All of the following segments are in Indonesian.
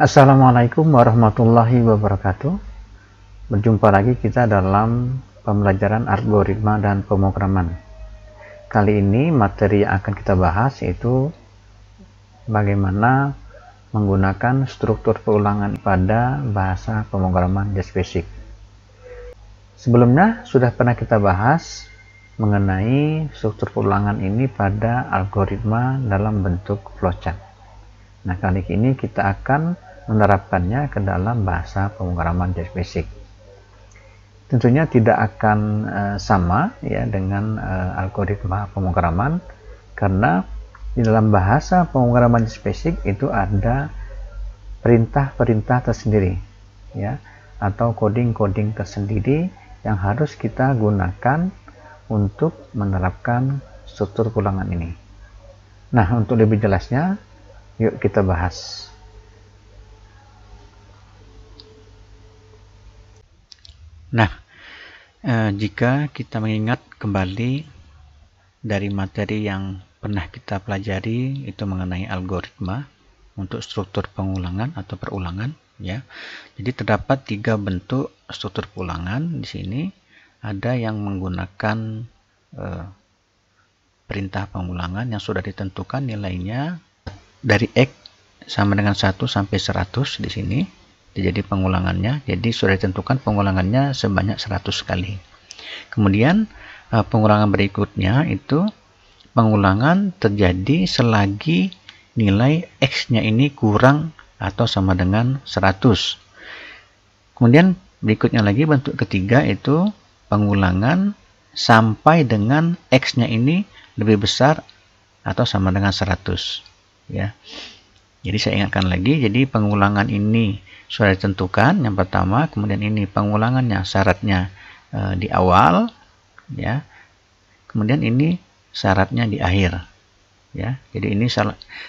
Assalamualaikum warahmatullahi wabarakatuh. Berjumpa lagi kita dalam pembelajaran algoritma dan pemrograman. Kali ini materi yang akan kita bahas yaitu bagaimana menggunakan struktur pengulangan pada bahasa pemrograman JavaScript. Sebelumnya sudah pernah kita bahas mengenai struktur pengulangan ini pada algoritma dalam bentuk flowchart. Nah, kali ini kita akan menerapkannya ke dalam bahasa pemrograman JavaScript. Tentunya tidak akan sama ya dengan algoritma pemrograman, karena di dalam bahasa pemrograman JavaScript itu ada perintah-perintah tersendiri ya, atau coding-coding tersendiri yang harus kita gunakan untuk menerapkan struktur pengulangan ini. Nah, untuk lebih jelasnya, yuk kita bahas. Nah, jika kita mengingat kembali dari materi yang pernah kita pelajari itu mengenai algoritma untuk struktur pengulangan atau perulangan ya. Jadi terdapat 3 bentuk struktur pengulangan di sini. Ada yang menggunakan perintah pengulangan yang sudah ditentukan nilainya dari X sama dengan 1 sampai 100 di sini. Jadi pengulangannya, jadi sudah ditentukan pengulangannya sebanyak 100 kali. Kemudian pengulangan berikutnya itu pengulangan terjadi selagi nilai X-nya ini kurang atau sama dengan 100. Kemudian berikutnya lagi bentuk ketiga itu pengulangan sampai dengan X-nya ini lebih besar atau sama dengan 100 ya. Jadi saya ingatkan lagi, jadi pengulangan ini sudah ditentukan yang pertama, kemudian ini pengulangannya syaratnya di awal ya, kemudian ini syaratnya di akhir ya. Jadi ini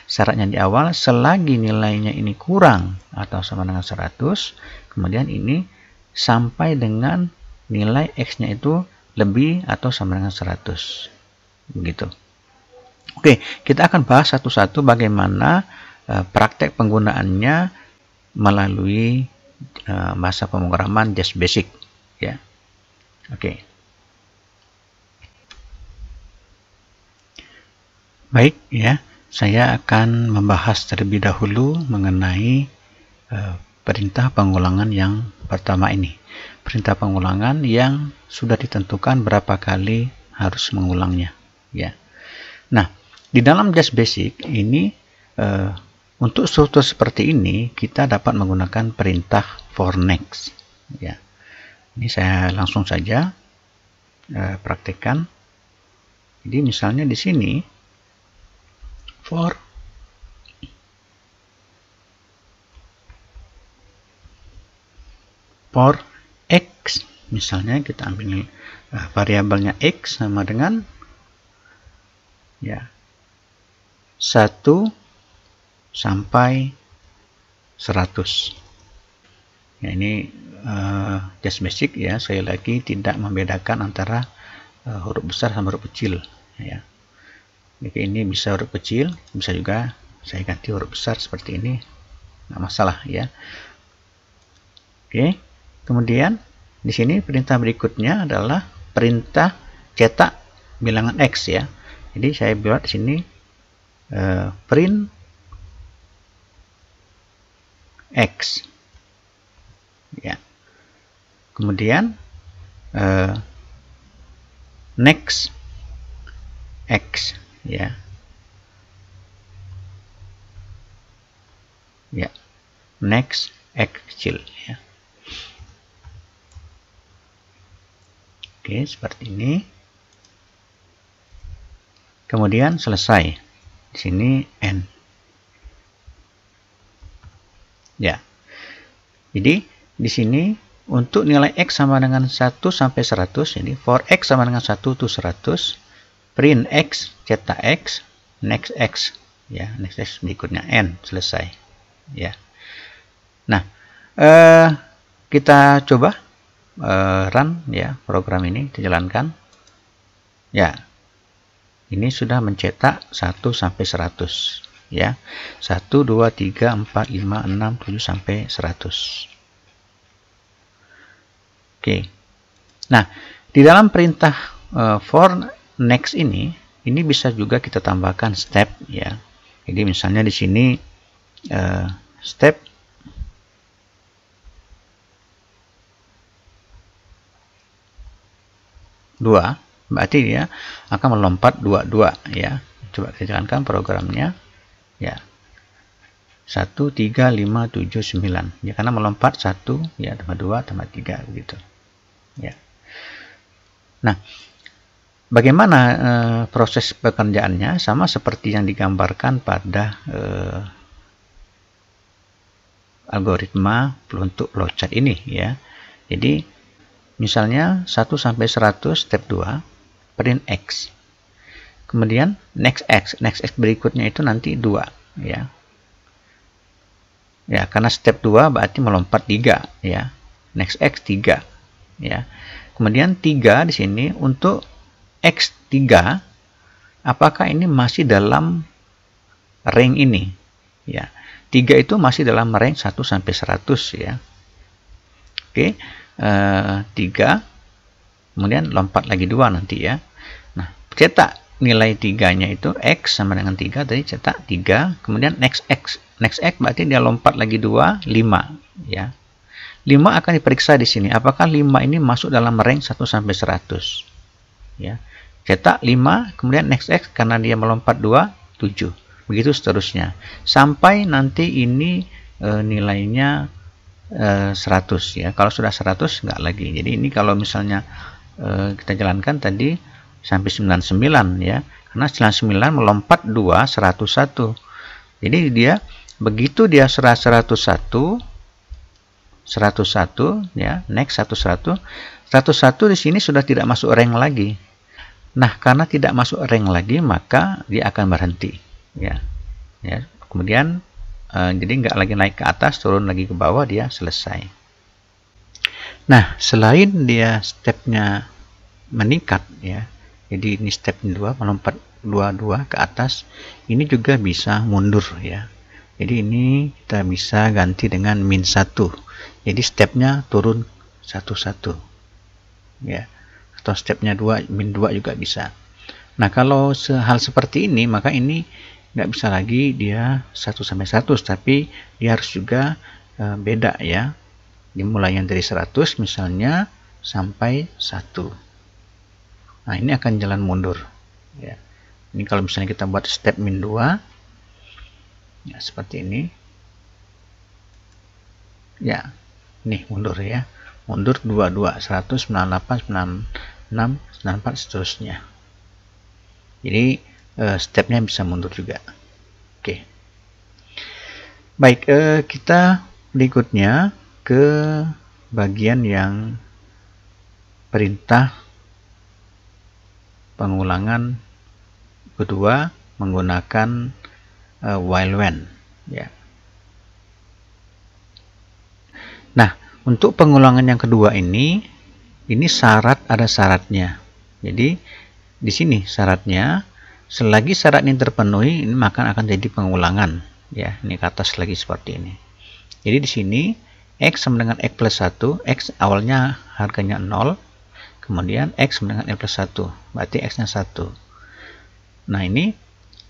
syaratnya di awal selagi nilainya ini kurang atau sama dengan 100, kemudian ini sampai dengan nilai X-nya itu lebih atau sama dengan 100 begitu. Oke, kita akan bahas satu-satu bagaimana praktek penggunaannya melalui bahasa pemrograman JavaScript ya. Oke. Baik ya, saya akan membahas terlebih dahulu mengenai perintah pengulangan yang pertama ini. Perintah pengulangan yang sudah ditentukan berapa kali harus mengulangnya ya. Nah, di dalam JavaScript ini untuk struktur seperti ini kita dapat menggunakan perintah for next ya. Ini saya langsung saja praktekkan. Jadi misalnya di sini for X, misalnya kita ambil variabelnya X sama dengan ya 1 sampai 100 ya. Ini JavaScript ya, saya lagi tidak membedakan antara huruf besar sama huruf kecil ya. Jadi ini bisa huruf kecil, bisa juga saya ganti huruf besar seperti ini, nggak masalah ya. Oke, kemudian di sini perintah berikutnya adalah perintah cetak bilangan X ya. Jadi saya buat di sini print X ya. Kemudian next X ya. Ya, next X kecil ya. Oke, seperti ini. Kemudian selesai. Di sini N. Ya. Jadi di sini untuk nilai X sama dengan 1 sampai 100, jadi for X sama dengan 1 to 100, print X, cetak X, next X ya, next X berikutnya N, selesai ya. Nah, kita coba run ya program ini, kita jalankan ya. Ini sudah mencetak 1 sampai 100 ya. 1 2 3 4 5 6 7 sampai 100. Oke. Nah, di dalam perintah for next ini bisa juga kita tambahkan step, ya. Jadi misalnya di sini step dua, berarti dia akan melompat 22, ya. Coba kita jalankan programnya, ya. 1 3 5 7 9, ya, karena melompat 1, ya, tambah 2 tambah 3 begitu, ya. Nah, bagaimana proses pekerjaannya? Sama seperti yang digambarkan pada algoritma untuk flowchart ini, ya. Jadi misalnya 1 sampai 100 step 2 print X. Kemudian next X berikutnya itu nanti 2, ya. Ya, karena step 2 berarti melompat 3, ya. Next X 3, ya. Kemudian 3 di sini untuk X3, apakah ini masih dalam range ini, ya. 3 itu masih dalam range 1 sampai 100, ya. Oke. 3, kemudian lompat lagi 2 nanti, ya. Nah, cetak nilai 3-nya itu X sama dengan 3, tadi cetak 3, kemudian next X berarti dia lompat lagi 2, 5, ya. 5 akan diperiksa di sini, apakah 5 ini masuk dalam range 1 sampai 100, ya. Cetak 5, kemudian next X karena dia melompat 2, 7, begitu seterusnya sampai nanti ini nilainya 100, ya. Kalau sudah 100 enggak lagi. Jadi ini kalau misalnya kita jalankan tadi sampai 99, ya, karena 99 melompat 2, 101. Jadi dia begitu dia 101, ya, next 101 di sini sudah tidak masuk rank lagi. Nah, karena tidak masuk rank lagi, maka dia akan berhenti, ya. Ya, kemudian jadi nggak lagi naik ke atas, turun lagi ke bawah, dia selesai. Nah, selain dia stepnya meningkat, ya, jadi ini step 2 melompat 22 ke atas, ini juga bisa mundur, ya. Jadi ini kita bisa ganti dengan min 1, jadi stepnya turun 1, ya, atau stepnya 2 min 2 juga bisa. Nah, kalau hal seperti ini, maka ini nggak bisa lagi dia 1 sampai 100, tapi dia harus juga beda, ya. Dimulai yang dari 100 misalnya sampai 1. Nah, ini akan jalan mundur, ya. Ini kalau misalnya kita buat step min 2, ya, seperti ini, ya, nih mundur, ya, mundur 22, 100, 98, 96, 94 seterusnya. Jadi stepnya bisa mundur juga. Oke. Baik, kita berikutnya ke bagian yang perintah pengulangan kedua menggunakan while when, ya. Nah, untuk pengulangan yang kedua ini ada syaratnya. Jadi di sini syaratnya, selagi syarat ini terpenuhi, ini maka akan jadi pengulangan, ya. Ini ke atas lagi seperti ini. Jadi di sini X sama dengan X plus 1, X awalnya harganya 0, kemudian X sama dengan X plus 1, berarti X-nya 1. Nah, ini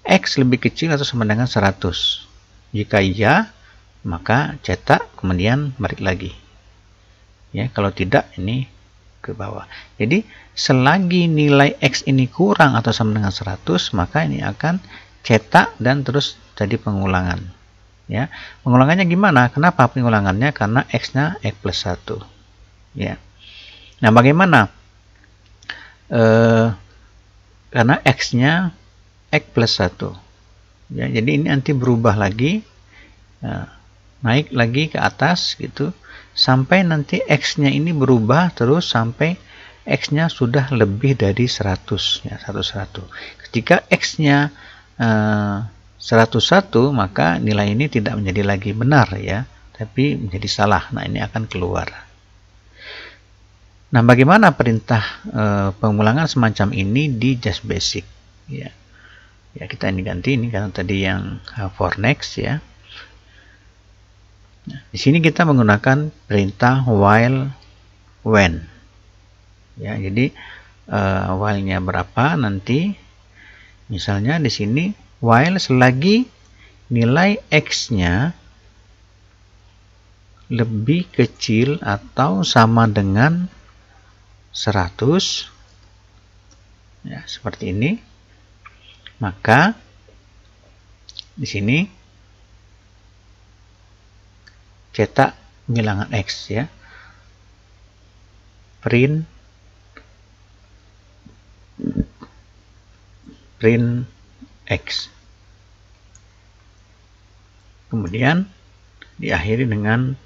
X lebih kecil atau sama dengan 100. Jika iya, maka cetak, kemudian balik lagi. Ya, kalau tidak, ini ke bawah. Jadi selagi nilai X ini kurang atau sama dengan 100, maka ini akan cetak dan terus jadi pengulangan, ya. Pengulangannya gimana? Kenapa pengulangannya? Karena X-nya X plus 1, ya. Nah, bagaimana? Karena X-nya X plus 1, ya, jadi ini nanti berubah lagi, naik lagi ke atas gitu, sampai nanti X-nya ini berubah terus sampai X-nya sudah lebih dari 100, ya, 101. Ketika X-nya 101, maka nilai ini tidak menjadi lagi benar, ya, tapi menjadi salah. Nah, ini akan keluar. Nah, bagaimana perintah pengulangan semacam ini di Just Basic, ya. Ya, kita ini ganti ini karena tadi yang for next ya. Nah, di sini kita menggunakan perintah while when. Ya, jadi while-nya berapa nanti? Misalnya di sini while selagi nilai x-nya lebih kecil atau sama dengan 100, ya seperti ini, maka di sini cetak bilangan x ya, print x, kemudian diakhiri dengan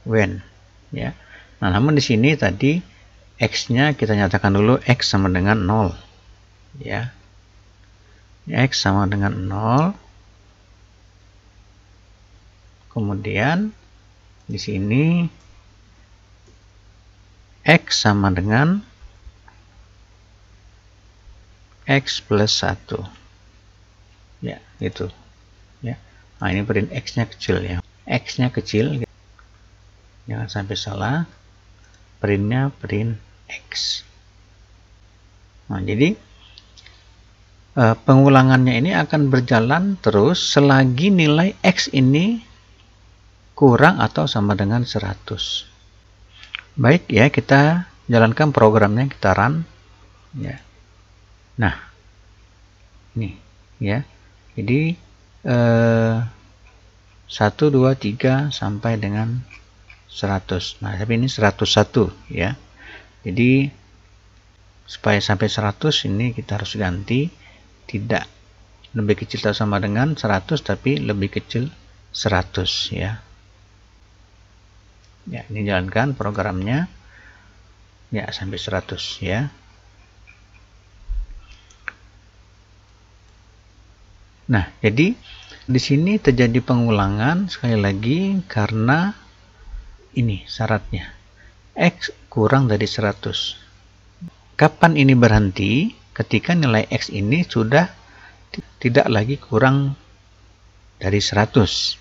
when ya. Nah, namun di sini tadi x-nya kita nyatakan dulu x sama dengan 0 ya. X sama dengan 0. Kemudian di sini x sama dengan x plus 1 ya, itu ya. Nah, ini print x-nya kecil ya, x-nya kecil, jangan sampai salah, printnya print x. Nah, jadi pengulangannya ini akan berjalan terus selagi nilai x ini kurang atau sama dengan 100. Baik ya, kita jalankan programnya, kita run ya. Nah, ini ya, jadi 1, 2, 3 sampai dengan 100. Nah, tapi ini 101 ya. Jadi supaya sampai 100 ini kita harus ganti, tidak lebih kecil atau sama dengan 100 tapi lebih kecil 100 ya. Ya, ini jalankan programnya ya sampai 100 ya. Nah, jadi di sini terjadi pengulangan sekali lagi karena ini syaratnya x kurang dari 100. Kapan ini berhenti? Ketika nilai x ini sudah tidak lagi kurang dari 100.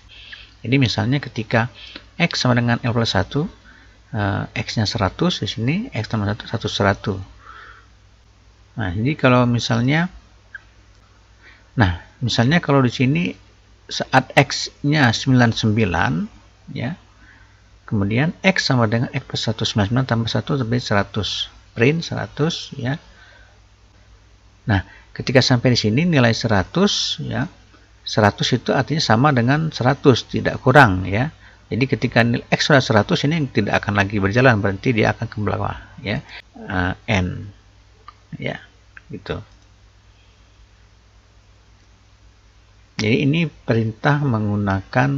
Jadi misalnya ketika x sama dengan l plus 1, x-nya 100, di sini x tambah 1, 100. Nah, jadi kalau misalnya kalau di sini saat x-nya 99 ya. Kemudian x sama dengan x plus 1, 99 tambah 1 lebih 100. Print 100 ya. Nah, ketika sampai di sini nilai 100 ya. 100 itu artinya sama dengan 100, tidak kurang ya. Jadi ketika nilai x sudah 100 ini tidak akan lagi berjalan, berarti dia akan ke bawah ya. N ya, gitu. Jadi ini perintah menggunakan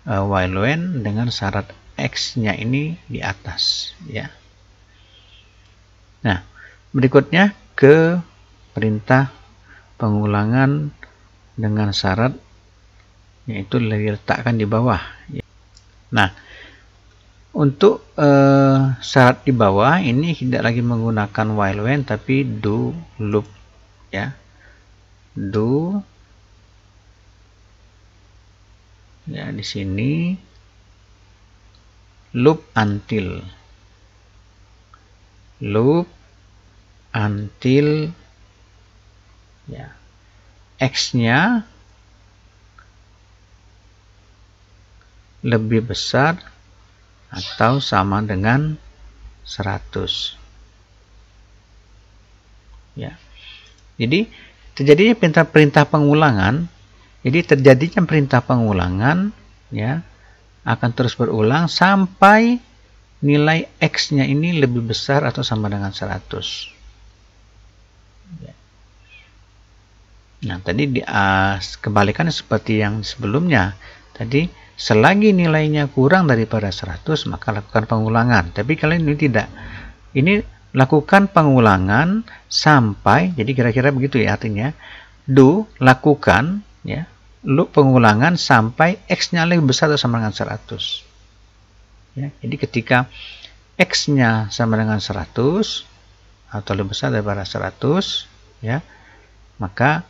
while when dengan syarat x-nya ini di atas ya. Nah, berikutnya ke perintah pengulangan dengan syarat, yaitu diletakkan di bawah ya. Nah, untuk syarat di bawah ini tidak lagi menggunakan while when tapi do loop ya. Do ya, di sini loop until ya x-nya lebih besar atau sama dengan 100 ya. Jadi terjadinya perintah pengulangan. Jadi terjadinya perintah pengulangan ya akan terus berulang sampai nilai x-nya ini lebih besar atau sama dengan 100. Ya. Nah, tadi kebalikannya seperti yang sebelumnya. Tadi selagi nilainya kurang daripada 100 maka lakukan pengulangan. Tapi kali ini tidak. Ini lakukan pengulangan sampai, jadi kira-kira begitu ya artinya. Do lakukan ya, loop pengulangan sampai x-nya lebih besar atau sama dengan 100. Ya, jadi ketika x-nya sama dengan 100 atau lebih besar daripada 100 ya, maka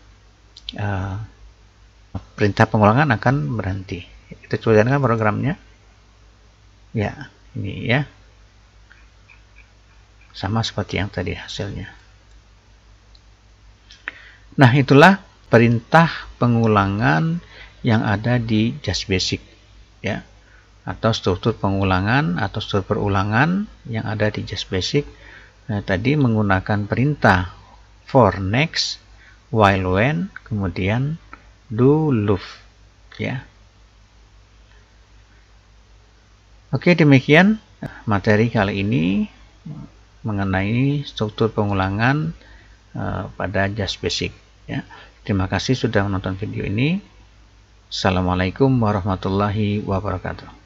perintah pengulangan akan berhenti. Kita coba jalankan programnya. Ya, ini ya. Sama seperti yang tadi hasilnya. Nah, itulah perintah pengulangan yang ada di Just Basic ya, atau struktur pengulangan atau struktur perulangan yang ada di Just Basic. Nah, tadi menggunakan perintah for next, while when, kemudian do loop ya. Oke, demikian materi kali ini mengenai struktur pengulangan pada Just Basic ya. Terima kasih sudah menonton video ini. Assalamualaikum warahmatullahi wabarakatuh.